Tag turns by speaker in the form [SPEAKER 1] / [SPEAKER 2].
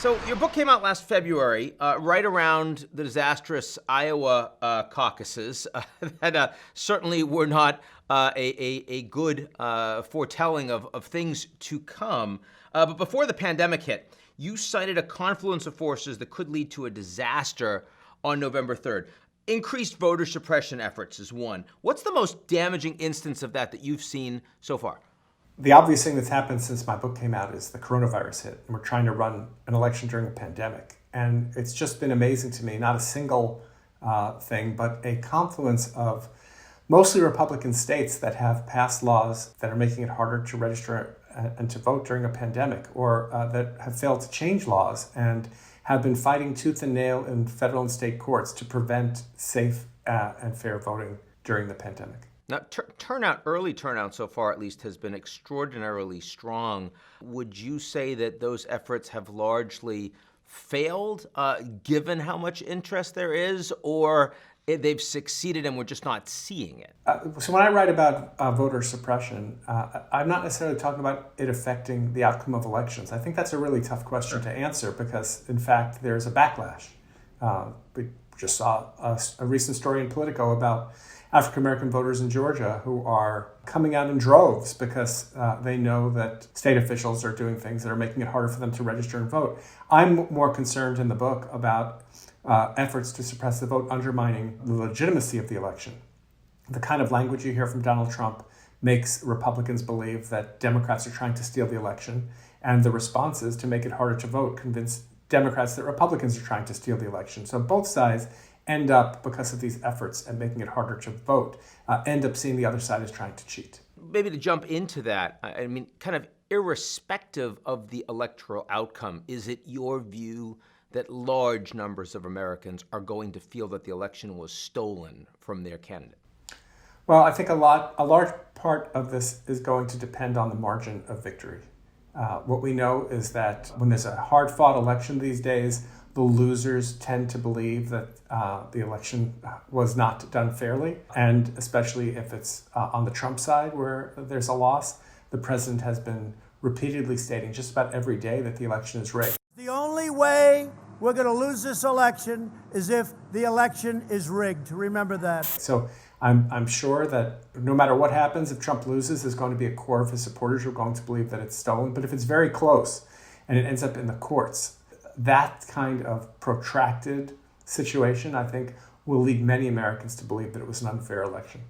[SPEAKER 1] So your book came out last February, right around the disastrous Iowa caucuses that certainly were not a good foretelling of things to come. But before the pandemic hit, you cited a confluence of forces that could lead to a disaster on November 3rd. Increased voter suppression efforts is one. What's the most damaging instance of that you've seen so far?
[SPEAKER 2] The obvious thing that's happened since my book came out is the coronavirus hit, and we're trying to run an election during a pandemic. And it's just been amazing to me, not a single thing, but a confluence of mostly Republican states that have passed laws that are making it harder to register and to vote during a pandemic, or that have failed to change laws and have been fighting tooth and nail in federal and state courts to prevent safe and fair voting during the pandemic.
[SPEAKER 1] Now, early turnout so far at least, has been extraordinarily strong. Would you say that those efforts have largely failed, given how much interest there is, or they've succeeded and we're just not seeing it?
[SPEAKER 2] So when I write about voter suppression, I'm not necessarily talking about it affecting the outcome of elections. I think that's a really tough question to answer because, in fact, there's a backlash. We just saw a recent story in Politico about African-American voters in Georgia who are coming out in droves because they know that state officials are doing things that are making it harder for them to register and vote. I'm more concerned in the book about efforts to suppress the vote undermining the legitimacy of the election. The kind of language you hear from Donald Trump makes Republicans believe that Democrats are trying to steal the election, and the responses to make it harder to vote convince Democrats that Republicans are trying to steal the election. So both sides end up, because of these efforts and making it harder to vote, end up seeing the other side as trying to cheat.
[SPEAKER 1] Maybe to jump into that, I mean, kind of irrespective of the electoral outcome, is it your view that large numbers of Americans are going to feel that the election was stolen from their candidate?
[SPEAKER 2] Well, I think a large part of this is going to depend on the margin of victory. What we know is that when there's a hard-fought election these days, the losers tend to believe that the election was not done fairly, and especially if it's on the Trump side where there's a loss. The president has been repeatedly stating just about every day that the election is rigged.
[SPEAKER 3] The only way we're going to lose this election is if the election is rigged. Remember that.
[SPEAKER 2] So I'm sure that no matter what happens, if Trump loses, there's going to be a core of his supporters who are going to believe that it's stolen. But if it's very close and it ends up in the courts, that kind of protracted situation, I think, will lead many Americans to believe that it was an unfair election.